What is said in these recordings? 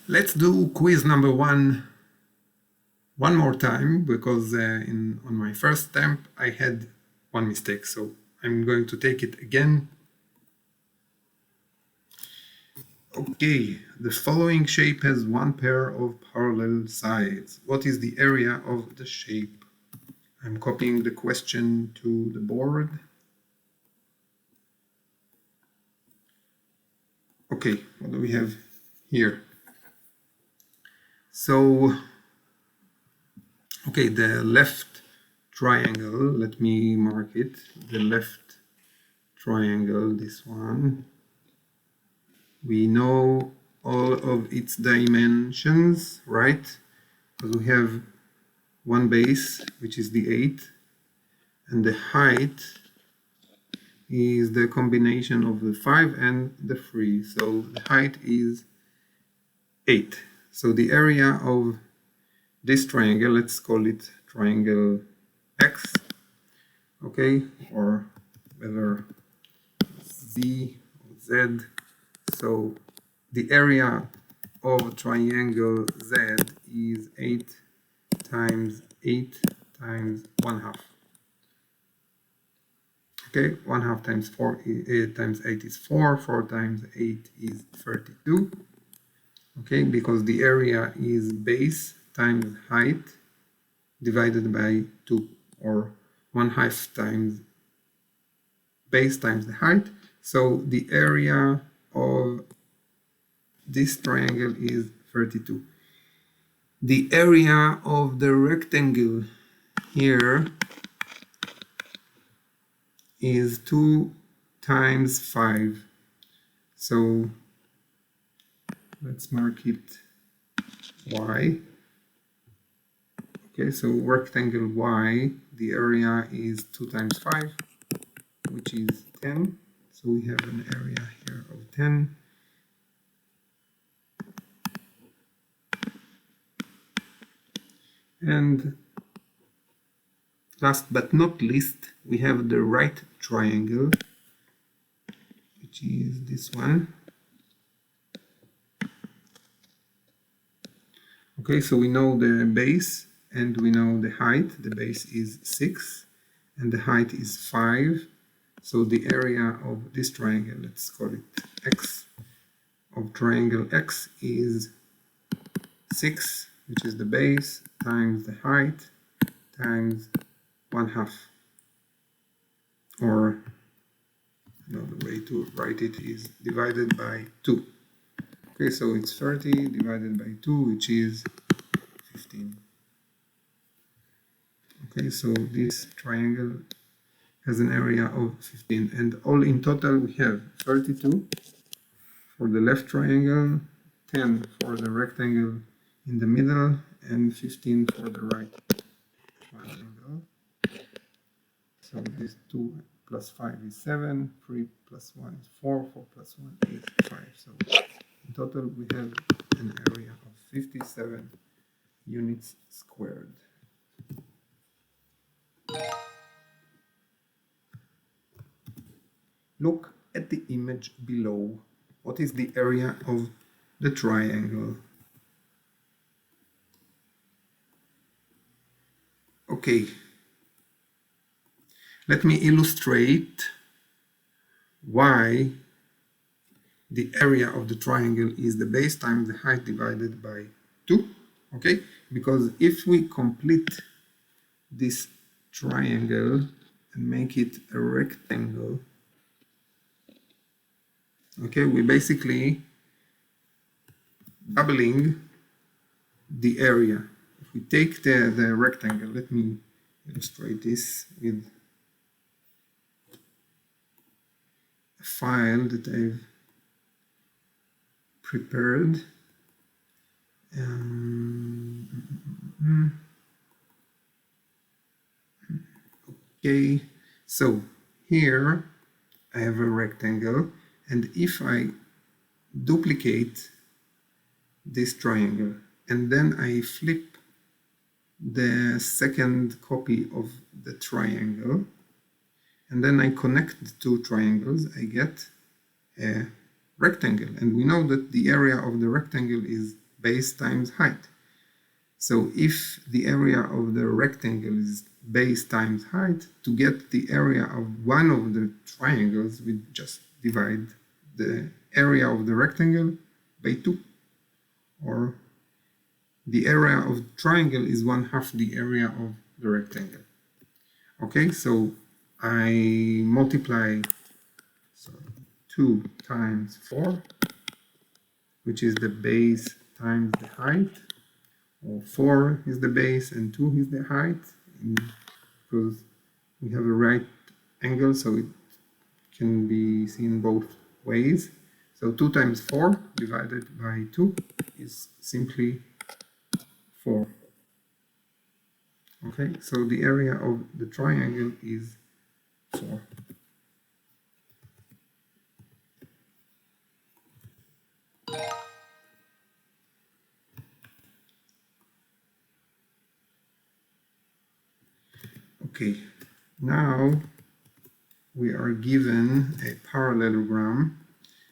Let's do quiz number one more time, because on my first attempt I had one mistake, so I'm going to take it again. Okay, the following shape has one pair of parallel sides. What is the area of the shape? I'm copying the question to the board. Okay, what do we have here? So, okay, the left triangle, let me mark it. The left triangle, this one, we know all of its dimensions, right? Because we have one base, which is the 8, and the height is the combination of the 5 and the 3. So the height is 8. So the area of this triangle, let's call it triangle X, okay, or whether Z or Z. So the area of triangle Z is 8 times 8 times 1/2. Okay, 1/2 times 4 times 8 is 4. 4 times 8 is 32. Okay, because the area is base times height divided by 2, or 1/2 times base times the height. So the area of this triangle is 32. The area of the rectangle here is 2 times 5. So let's mark it Y. Okay, so rectangle Y, the area is 2 times 5, which is 10. So we have an area here of 10. And last but not least, we have the right triangle, which is this one. Okay, so we know the base and we know the height. The base is 6 and the height is 5. So the area of this triangle, let's call it X, of triangle X is 6, which is the base, times the height, times 1/2. Or another way to write it is divided by 2. Okay, so it's 30 divided by 2, which is 15. Okay, so this triangle has an area of 15, and all in total we have 32 for the left triangle, 10 for the rectangle in the middle, and 15 for the right triangle. So this 2 plus 5 is 7, 3 plus 1 is 4, 4 plus 1 is 5. So in total we have an area of 57 units squared. Look at the image below. What is the area of the triangle? Okay, let me illustrate why the area of the triangle is the base times the height divided by 2. Okay, because if we complete this triangle and make it a rectangle, okay, we basically doubling the area. If we take the rectangle, let me illustrate this with a file that I've prepared. Okay, so here I have a rectangle, and if I duplicate this triangle and then I flip the second copy of the triangle and then I connect the two triangles, I get a rectangle. And we know that the area of the rectangle is base times height. So if the area of the rectangle is base times height, to get the area of one of the triangles, we just divide the area of the rectangle by 2. Or the area of the triangle is 1/2 the area of the rectangle. Okay, so I multiply 2 times 4, which is the base times the height, or 4 is the base and 2 is the height, because we have a right angle, so it can be seen both ways. So 2 times 4 divided by 2 is simply 4. Okay, so the area of the triangle is 4. Okay, now we are given a parallelogram.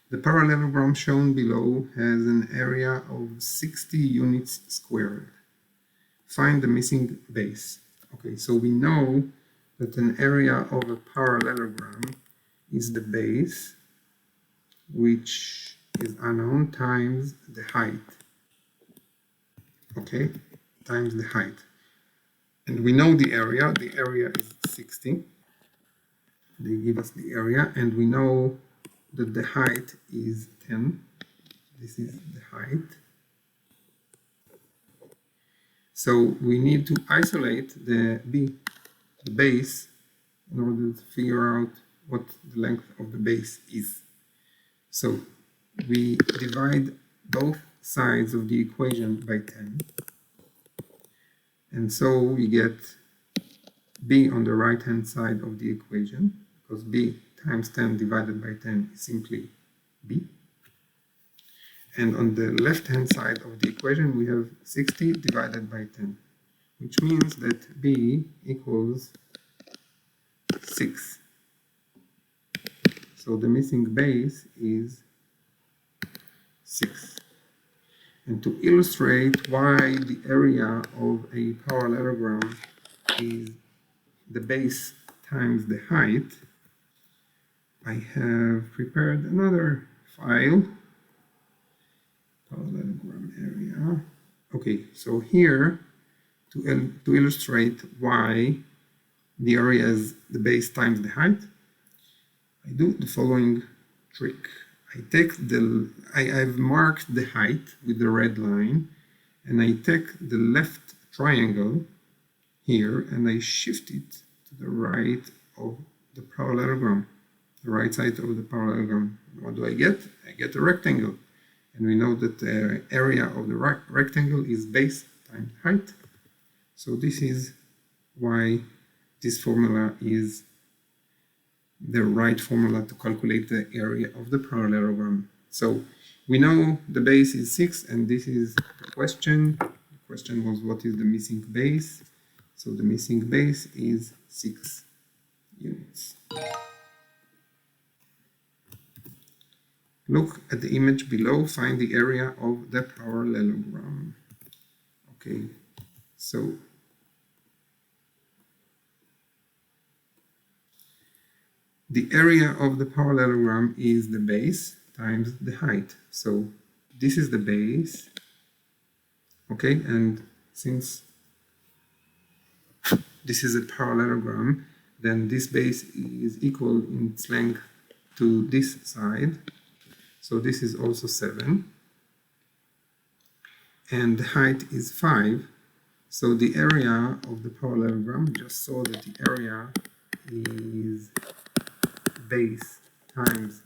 The parallelogram shown below has an area of 60 units squared. Find the missing base. Okay, so we know that an area of a parallelogram is the base, which is unknown, times the height. Okay, times the height. And we know the area is 60. They give us the area, and we know that the height is 10. This is the height. So we need to isolate the base, in order to figure out what the length of the base is. So we divide both sides of the equation by 10. And so we get b on the right hand side of the equation, because b times 10 divided by 10 is simply b. And on the left hand side of the equation we have 60 divided by 10, which means that b equals 6. So the missing base is 6. And to illustrate why the area of a parallelogram is the base times the height, I have prepared another file, parallelogram area. Okay, so here, to illustrate why the area is the base times the height, I do the following trick. I've marked the height with the red line, and I take the left triangle here and I shift it to the right of the parallelogram, the right side of the parallelogram. What do I get? I get a rectangle. And we know that the area of the rectangle is base times height. So this is why this formula is the right formula to calculate the area of the parallelogram. So we know the base is 6, and this is the question. The question was, what is the missing base? So the missing base is 6 units. Look at the image below, find the area of the parallelogram. Okay, so the area of the parallelogram is the base times the height. So this is the base, okay, and since this is a parallelogram, then this base is equal in its length to this side. So this is also 7. And the height is 5. So the area of the parallelogram, we just saw that the area is base times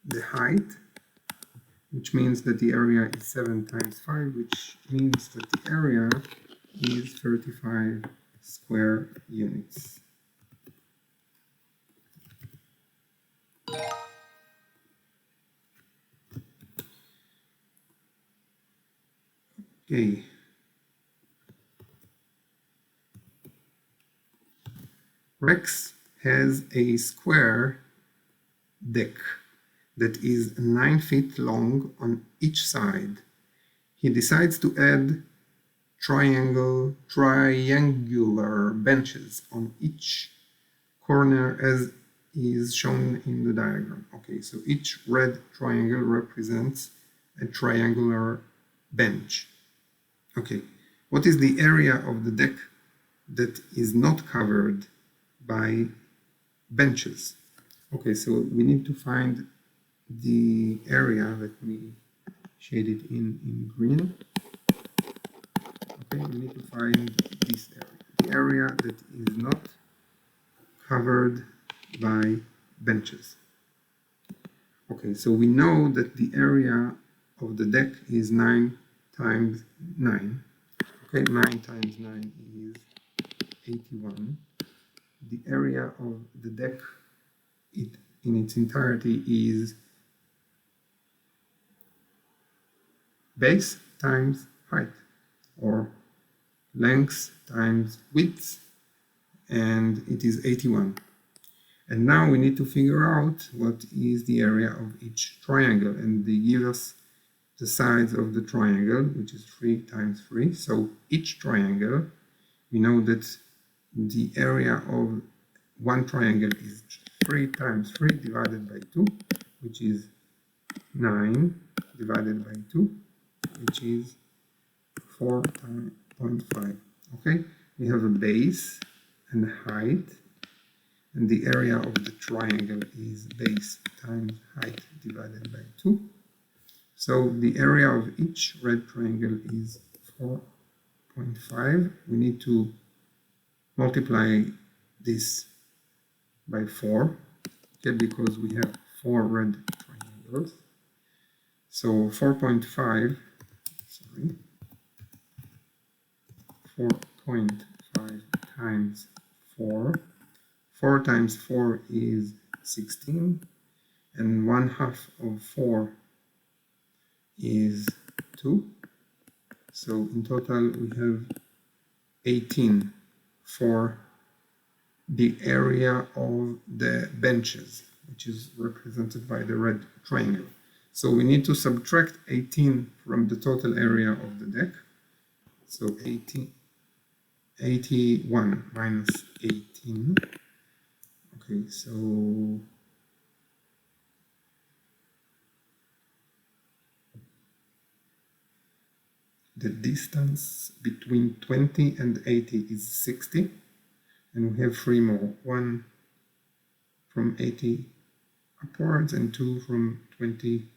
the height, which means that the area is 7 times 5, which means that the area is 35 square units. Okay. Rex has a square deck that is 9 feet long on each side, he decides to add triangular benches on each corner as is shown in the diagram. Okay, so each red triangle represents a triangular bench. Okay, what is the area of the deck that is not covered by benches? Okay, so we need to find the area. Let me shade it in green. Okay, we need to find this area, the area that is not covered by benches. Okay, so we know that the area of the deck is 9 times 9. Okay, 9 times 9 is 81. The area of the deck in its entirety is base times height, or length times width, and it is 81. And now we need to figure out what is the area of each triangle, and they give us the sides of the triangle, which is 3 times 3. So each triangle, we know that the area of one triangle is 3 times 3 divided by 2, which is 9 divided by 2, which is 4.5. Okay, we have a base and a height, and the area of the triangle is base times height divided by 2. So the area of each red triangle is 4.5. We need to multiply this by 4, okay, because we have 4 red triangles. So 4.5, sorry, 4.5 times 4. 4 times 4 is 16, and 1/2 of 4 is 2. So in total we have 18 for the area of the benches, which is represented by the red triangle. So we need to subtract 18 from the total area of the deck. So 81 minus 18. Okay, so the distance between 20 and 80 is 60, and we have 3 more, 1 from 80 upwards and 2 from 20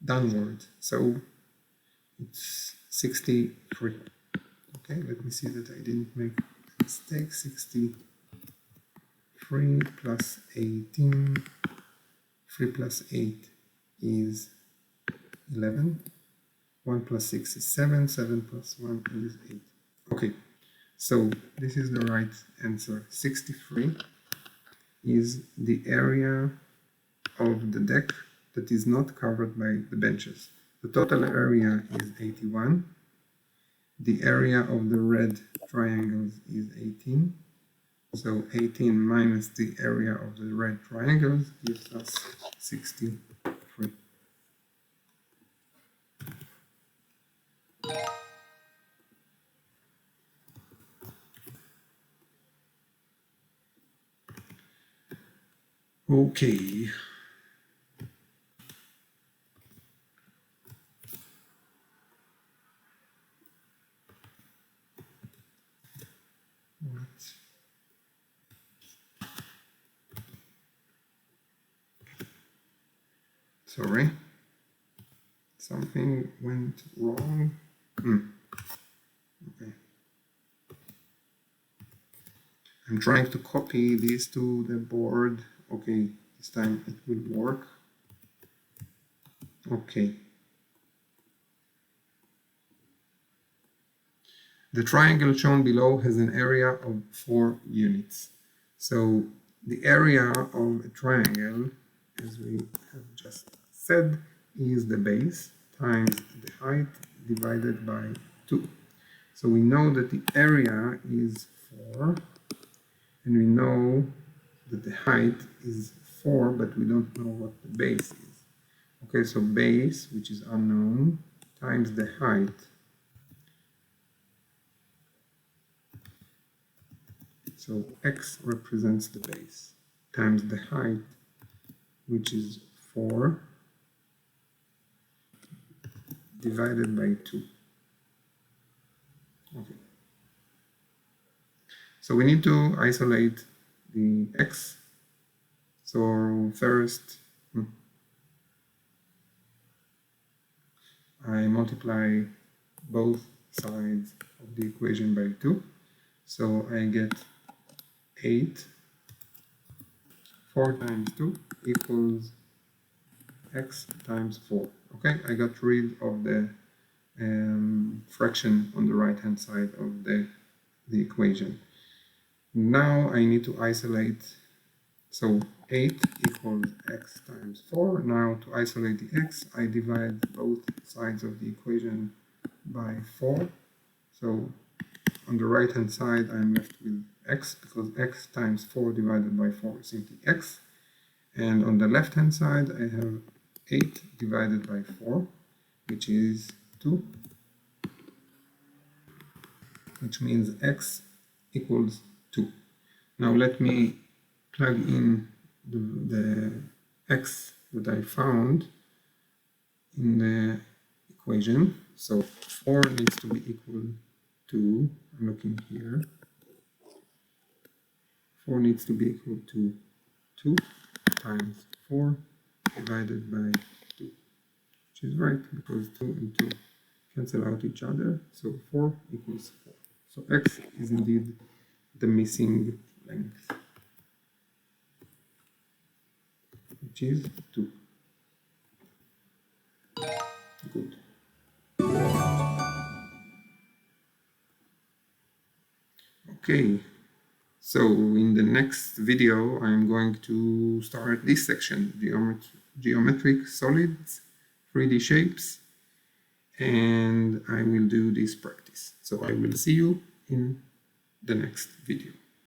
downwards, so it's 63. Okay, let me see that I didn't make a mistake. 63 plus 18, 3 plus 8 is 11, 1 plus 6 is 7, 7 plus 1 is 8. Okay, so this is the right answer. 63 is the area of the deck that is not covered by the benches. The total area is 81. The area of the red triangles is 18. So 18 minus the area of the red triangles gives us 63. Okay. Sorry, something went wrong. Okay. I'm trying to copy these to the board. Okay, this time it will work. Okay. The triangle shown below has an area of 4 units. So the area of a triangle, as we have just said, is the base times the height divided by 2. So we know that the area is 4, and we know that the height is 4, but we don't know what the base is. Okay, so base, which is unknown, times the height so x represents the base times the height, which is 4 divided by 2. Okay. So we need to isolate the x. So first I multiply both sides of the equation by 2. So I get 8. 4 times 2 equals x times 4. Okay, I got rid of the fraction on the right hand side of the equation. Now I need to isolate, so 8 equals x times 4. Now to isolate the x, I divide both sides of the equation by 4. So on the right hand side I'm left with x, because x times 4 divided by 4 is simply x. And on the left hand side I have 8 divided by 4, which is 2, which means x equals 2. Now let me plug in the x that I found in the equation. So 4 needs to be equal to, I'm looking here, 4 needs to be equal to 2 times 4 divided by 2, which is right because 2 and 2 cancel out each other, so 4 equals 4. So x is indeed the missing length, which is 2. Good. Okay, so in the next video I'm going to start this section, geometric solids, 3D shapes, and I will do this practice. So I will see you in the next video.